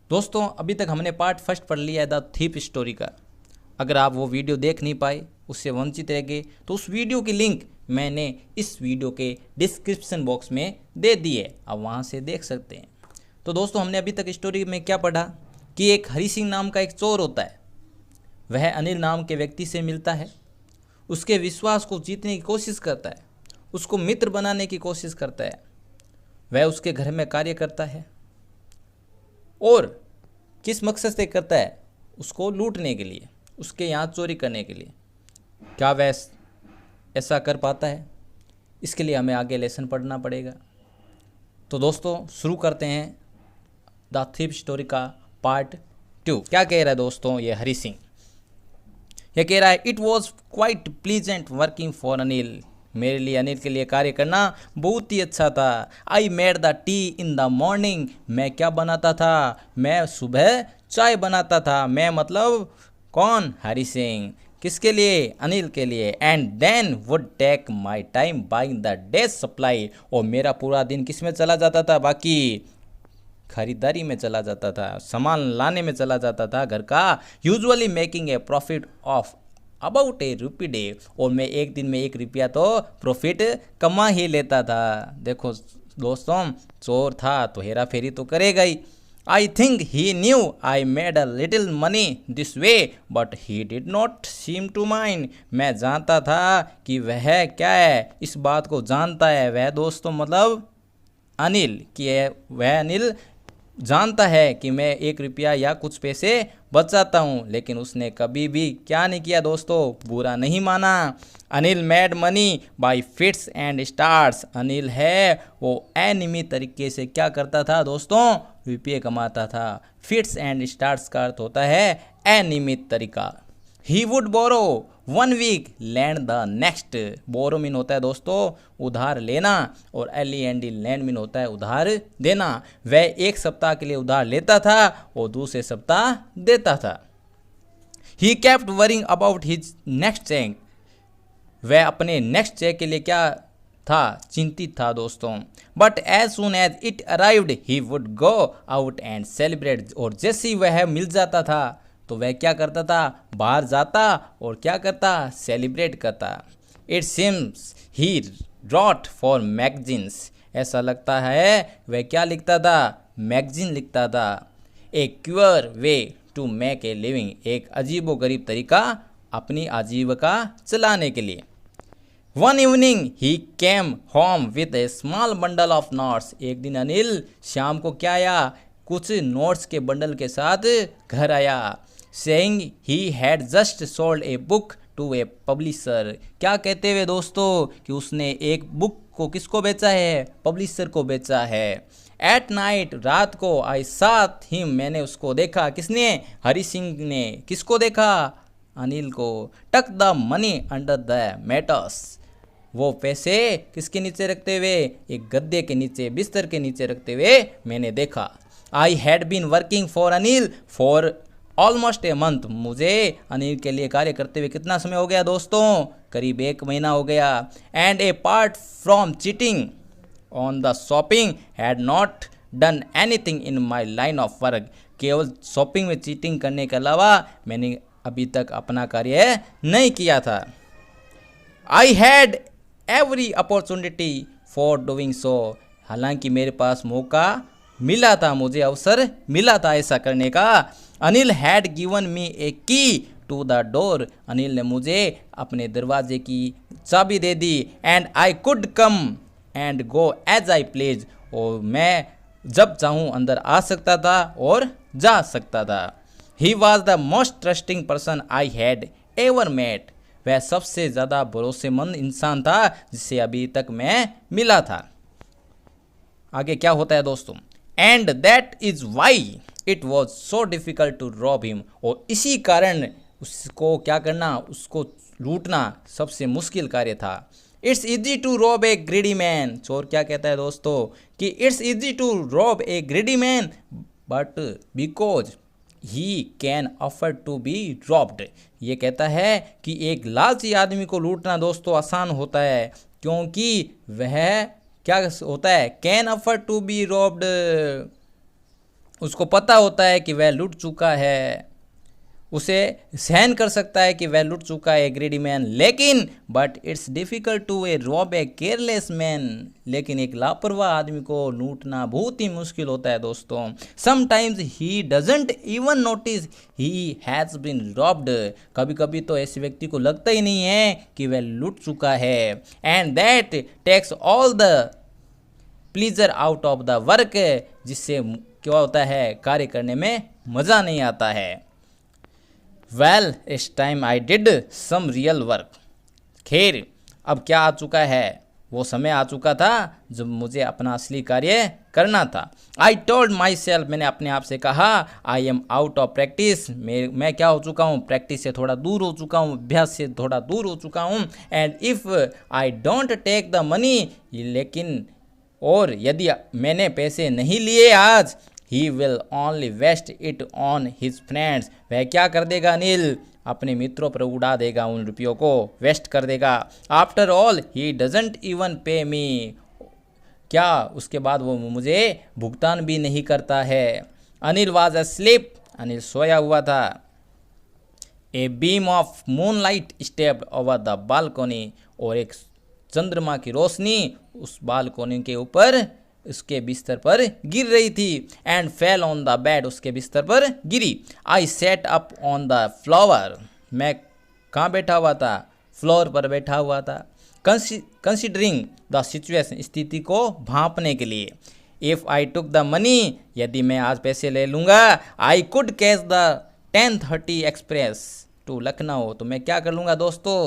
दोस्तों अभी तक हमने पार्ट फर्स्ट पढ़ लिया है द थीप स्टोरी का। अगर आप वो वीडियो देख नहीं पाए, उससे वंचित रह गए, तो उस वीडियो की लिंक मैंने इस वीडियो के डिस्क्रिप्शन बॉक्स में दे दी है, आप वहाँ से देख सकते हैं। तो दोस्तों हमने अभी तक स्टोरी में क्या पढ़ा कि एक हरि सिंह नाम का एक चोर होता है। वह अनिल नाम के व्यक्ति से मिलता है, उसके विश्वास को जीतने की कोशिश करता है, उसको मित्र बनाने की कोशिश करता है। वह उसके घर में कार्य करता है और किस मकसद से करता है? उसको लूटने के लिए, उसके यहाँ चोरी करने के लिए। क्या वह ऐसा कर पाता है? इसके लिए हमें आगे लेसन पढ़ना पड़ेगा। तो दोस्तों शुरू करते हैं द थीप स्टोरी का पार्ट 2। क्या कह रहा है दोस्तों ये हरि सिंह? ये कह रहा है it was quite pleasant working for Anil. मेरे लिए अनिल के लिए कार्य करना बहुत ही अच्छा था। I made the T in the morning. मैं क्या बनाता था? मैं सुबह चाय बनाता था। मैं मतलब कौन? हरि सिंह। किसके लिए? अनिल के लिए। And then would take my time buying the day's supply. और मेरा पूरा दिन किस में चला जाता था? बाकी खरीदारी में चला जाता था, सामान लाने में चला जाता था घर का। Usually making a profit of about A rupee day. और मैं एक दिन में 1 रुपया तो प्रॉफिट कमा ही लेता था। देखो दोस्तों, चोर था तो हेरा फेरी तो करेगा ही। I think he knew I made a little money this way but he did not seem to mind. मैं जानता था कि वह क्या है, इस बात को जानता है वह दोस्तों, मतलब अनिल, कि वह अनिल जानता है कि मैं 1 रुपया या कुछ पैसे बचाता हूँ, लेकिन उसने कभी भी क्या नहीं किया दोस्तों? बुरा नहीं माना। Anil made money by fits and starts. Anil है वो अनियमित तरीके से क्या करता था दोस्तों? रुपये कमाता था। फिट्स एंड स्टार्ट्स का अर्थ होता है अनियमित तरीका। He would borrow 1 week lend the next. Borrow mean होता है दोस्तों उधार लेना, और LEND लैंड मीन होता है उधार देना। वह 1 सप्ताह के लिए उधार लेता था और दूसरे सप्ताह देता था। He kept worrying about his next check. वह अपने नेक्स्ट चेक के लिए क्या था? चिंतित था दोस्तों। But as soon as it arrived he would go out and celebrate. और जैसे ही वह मिल जाता था तो वह क्या करता था? बाहर जाता और क्या करता? सेलिब्रेट करता। It seems he wrote for magazines. ऐसा लगता है वह क्या लिखता था? मैगजीन लिखता था। A queer way to make a living. एक अजीबो गरीब तरीका अपनी आजीविका चलाने के लिए। One evening he came home with a small bundle of notes. एक दिन अनिल शाम को क्या आया? कुछ नोट्स के बंडल के साथ घर आया। Saying he had just sold a book to a publisher. क्या कहते हुए दोस्तों? कि उसने एक बुक को किसको बेचा है? पब्लिशर को बेचा है। एट नाइट, रात को, आई साथ हिम, मैंने उसको देखा। किसने? हरि सिंह ने। किसको देखा? अनिल को। टक the money under the matters. वो पैसे किसके नीचे रखते हुए? एक गद्दे के नीचे, बिस्तर के नीचे रखते हुए मैंने देखा। I had been working for Anil for almost a month. मुझे अनिल के लिए कार्य करते हुए कितना समय हो गया दोस्तों? करीब 1 महीना हो गया। And A part from cheating on the shopping had not done anything in my line of work. केवल शॉपिंग में चीटिंग करने के अलावा मैंने अभी तक अपना कार्य नहीं किया था। I had every opportunity for doing so. हालांकि मेरे पास मौका मिला था, मुझे अवसर मिला था ऐसा करने का। अनिल हैड गिवन मी ए की टू द डोर। अनिल ने मुझे अपने दरवाजे की चाबी दे दी। And I could come and go as I please. और मैं जब चाहूँ अंदर आ सकता था और जा सकता था। He was the most trusting person I had ever met. वह सबसे ज़्यादा भरोसेमंद इंसान था जिससे अभी तक मैं मिला था। आगे क्या होता है दोस्तों? And that is why it was so difficult to rob him. और इसी कारण उसको क्या करना? उसको लूटना सबसे मुश्किल कार्य था। It's easy to rob a greedy man. चोर क्या कहता है दोस्तों? कि it's easy to rob a greedy man but because he can afford to be robbed. ये कहता है कि एक लालची आदमी को लूटना दोस्तों आसान होता है, क्योंकि वह क्या होता है? Can afford to be robbed. उसको पता होता है कि वह लूट चुका है, उसे सहन कर सकता है कि वह लूट चुका है ग्रेडी मैन, लेकिन but it's difficult to rob a careless man. लेकिन एक लापरवाह आदमी को लूटना बहुत ही मुश्किल होता है दोस्तों। Sometimes he doesn't even notice he has been robbed. कभी कभी तो ऐसे व्यक्ति को लगता ही नहीं है कि वह लूट चुका है। And that takes all the pleasure out of the work, जिससे क्या होता है, कार्य करने में मज़ा नहीं आता है। Well this time I did some real work. खैर अब क्या आ चुका है, वो समय आ चुका था जब मुझे अपना असली कार्य करना था। आई टोल्ड माई सेल्फ, मैंने अपने आप से कहा, I am out of practice, मैं क्या हो चुका हूँ, प्रैक्टिस से थोड़ा दूर हो चुका हूँ, अभ्यास से थोड़ा दूर हो चुका हूँ। And if I don't take the money, लेकिन और यदि मैंने पैसे नहीं लिए आज, he will only waste it on his friends, वह क्या कर देगा अनिल, अपने मित्रों पर उड़ा देगा, उन रुपयों को वेस्ट कर देगा। After all he doesn't even पे मी, क्या उसके बाद वो मुझे भुगतान भी नहीं करता है। अनिल वाज अस्लीप, अनिल सोया हुआ था। A beam of moonlight stepped over the balcony, और एक चंद्रमा की रोशनी उस बालकोनी के ऊपर उसके बिस्तर पर गिर रही थी। And fell on the bed, उसके बिस्तर पर गिरी। I set up on the floor, मैं कहाँ बैठा हुआ था, फ्लोर पर बैठा हुआ था। कंसिडरिंग द सिचुएशन, स्थिति को भांपने के लिए। If I took the money, यदि मैं आज पैसे ले लूँगा, I could catch the 10:30 express to Lucknow, तो मैं क्या कर लूँगा दोस्तों,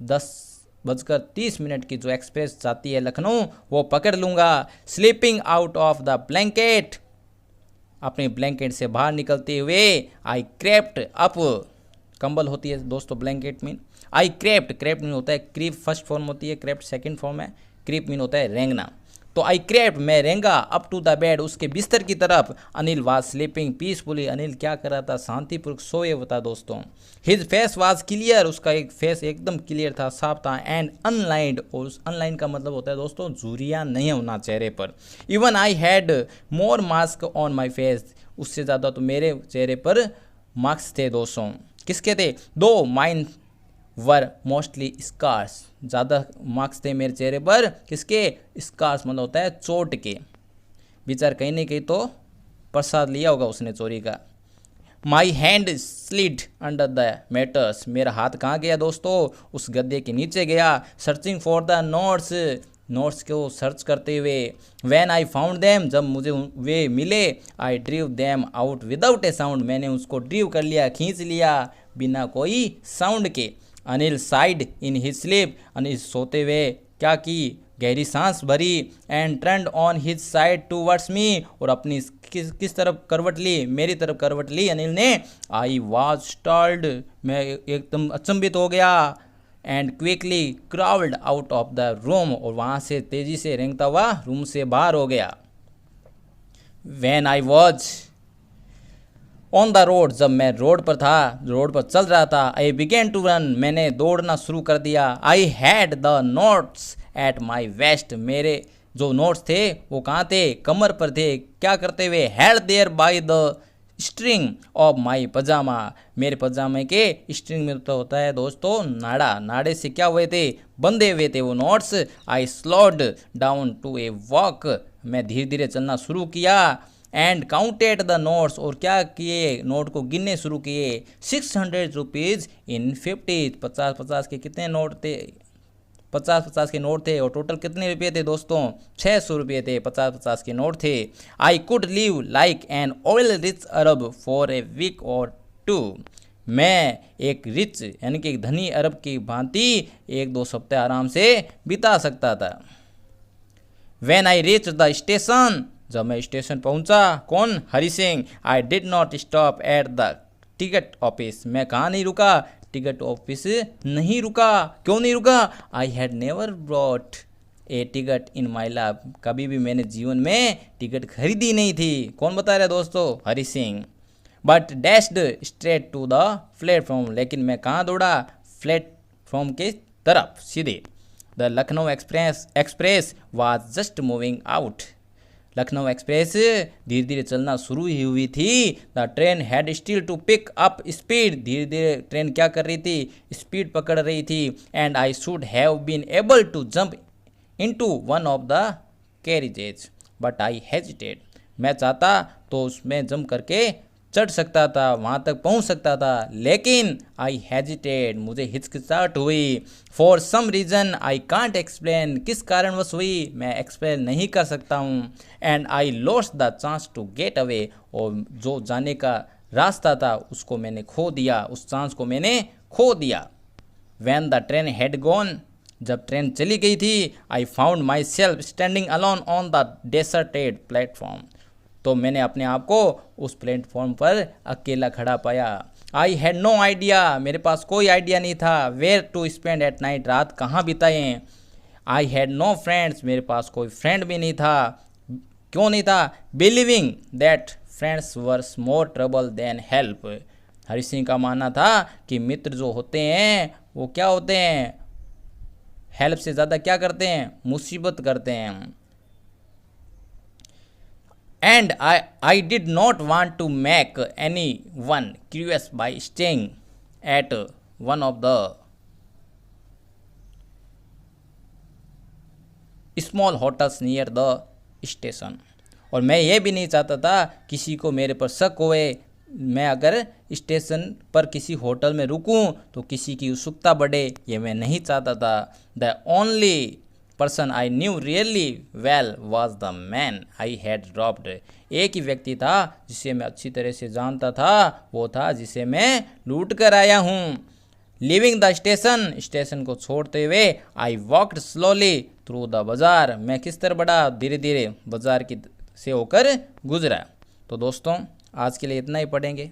10:30 की जो एक्सप्रेस जाती है लखनऊ, वो पकड़ लूँगा। Sleeping out of the blanket, अपने ब्लैंकेट से बाहर निकलते हुए, आई क्रेप्ट अप, कंबल होती है दोस्तों ब्लैंकेट में। आई क्रेप्ट मीन होता है क्रीप, फर्स्ट फॉर्म होती है, क्रेप्ट सेकंड फॉर्म है, क्रीप मीन होता है रेंगना। तो आई क्रेप्ट, मैं रेंगा, अप टू द बेड, उसके बिस्तर की तरफ। Anil was sleeping peacefully, Anil क्या कर रहा था, शांतिपूर्वक सोए हुआ था दोस्तों। हिज फेस वाज क्लियर, उसका एक फेस एकदम क्लियर था, साफ था। एंड अनलाइंड, और उस अनलाइन का मतलब होता है दोस्तों झुर्रियाँ नहीं होना चेहरे पर। Even I had more mask on my face, उससे ज़्यादा तो मेरे चेहरे पर मास्क थे दोस्तों। किसके थे, दो माइन वर मोस्टली स्कार्स, ज़्यादा मार्क्स थे मेरे चेहरे पर, किसके, स्कार्स मतलब होता है चोट के। बेचार कहीं नहीं कहीं तो प्रसाद लिया होगा उसने चोरी का। My hand slid under the matters, मेरा हाथ कहाँ गया दोस्तों, उस गद्दे के नीचे गया। सर्चिंग फॉर द नोट्स को सर्च करते हुए। वैन आई फाउंड देम, जब मुझे वे मिले, I drove them out without a sound, मैंने उसको ड्रीव कर लिया, खींच लिया बिना कोई साउंड के। Anil side in his sleep, Anil सोते हुए क्या की, गहरी सांस भरी। And turned on his side towards me, और अपनी किस तरफ करवट ली, मेरी तरफ करवट ली अनिल ने। आई वाज स्टार्ल्ड, मैं एकदम अचंभित हो गया। And quickly crawled out of the room, और वहाँ से तेजी से रेंगता हुआ रूम से बाहर हो गया। When I was on the road, जब मैं रोड पर था, रोड पर चल रहा था। आई बिगेन टू रन, मैंने दौड़ना शुरू कर दिया। I had the notes at my waste, मेरे जो नोट्स थे वो कहाँ थे, कमर पर थे। क्या करते हुए, held there by the string of my pyjama, मेरे पजामे के स्ट्रिंग में तो होता है दोस्तों नाड़ा, नाड़े से क्या हुए थे, बंधे हुए थे वो notes. I slowed down to a walk, मैं धीरे धीरे चलना शुरू किया। एंड काउंटेड द नोट्स, और क्या किए, नोट को गिनने शुरू किए। 600 रुपीज़ इन 50, 50 के कितने नोट थे, 50 के नोट थे, और टोटल कितने रुपये थे दोस्तों, 600 रुपये थे, 50 के नोट थे। I could live like an oil rich Arab for a week or two, मैं एक रिच यानी कि एक धनी अरब की भांति 1-2 सप्ताह आराम से बिता सकता था। When I reach the station, जब मैं स्टेशन पहुंचा, कौन, Hari Singh. I did not stop at the ticket office, मैं कहाँ नहीं रुका, टिकट ऑफिस नहीं रुका। क्यों नहीं रुका, I had never brought a ticket in my life, कभी भी मैंने जीवन में टिकट खरीदी नहीं थी। कौन बता रहा है दोस्तों, Hari Singh. But dashed straight to the platform, लेकिन मैं कहाँ दौड़ा, प्लेटफॉर्म के तरफ सीधे। The Lucknow express was just moving out, Lucknow express धीरे धीरे चलना शुरू ही हुई थी। The train had still to pick up speed, धीरे धीरे ट्रेन क्या कर रही थी, स्पीड पकड़ रही थी। And I should have been able to jump into one of the carriages but I hesitated, मैं चाहता तो उसमें जंप करके चढ़ सकता था, वहाँ तक पहुँच सकता था, लेकिन आई हेजिटेड, मुझे हिचकिचाहट हुई। For some reason I can't explain, किस कारणवश हुई मैं एक्सप्लेन नहीं कर सकता हूँ। And I lost the chance to get away, और जो जाने का रास्ता था उसको मैंने खो दिया, उस चांस को मैंने खो दिया। When the train had gone, जब ट्रेन चली गई थी, I found myself standing alone on the deserted platform, तो मैंने अपने आप को उस प्लेटफॉर्म पर अकेला खड़ा पाया। आई हैड नो आइडिया, मेरे पास कोई आइडिया नहीं था। Where to spend at night, रात कहाँ बिताएं। आई हैड नो फ्रेंड्स, मेरे पास कोई फ्रेंड भी नहीं था। क्यों नहीं था, believing that friends were more trouble than help, Hari Singh का मानना था कि मित्र जो होते हैं वो क्या होते हैं, हेल्प से ज़्यादा क्या करते हैं, मुसीबत करते हैं। And I did not want to make anyone curious by staying at one of the small hotels near the station, और मैं ये भी नहीं चाहता था किसी को मेरे पर शक होए, मैं अगर स्टेशन पर किसी होटल में रुकूं तो किसी की उत्सुकता बढ़े, ये मैं नहीं चाहता था। The only person I knew really well was the man I had dropped, एक ही व्यक्ति था जिसे मैं अच्छी तरह से जानता था, वो था जिसे मैं लूट कर आया हूँ। लिविंग द स्टेशन, स्टेशन को छोड़ते हुए I walked slowly through the बाजार, मैं किस तरह बढ़ा, धीरे धीरे बाजार की से होकर गुजरा। तो दोस्तों आज के लिए इतना ही पढ़ेंगे।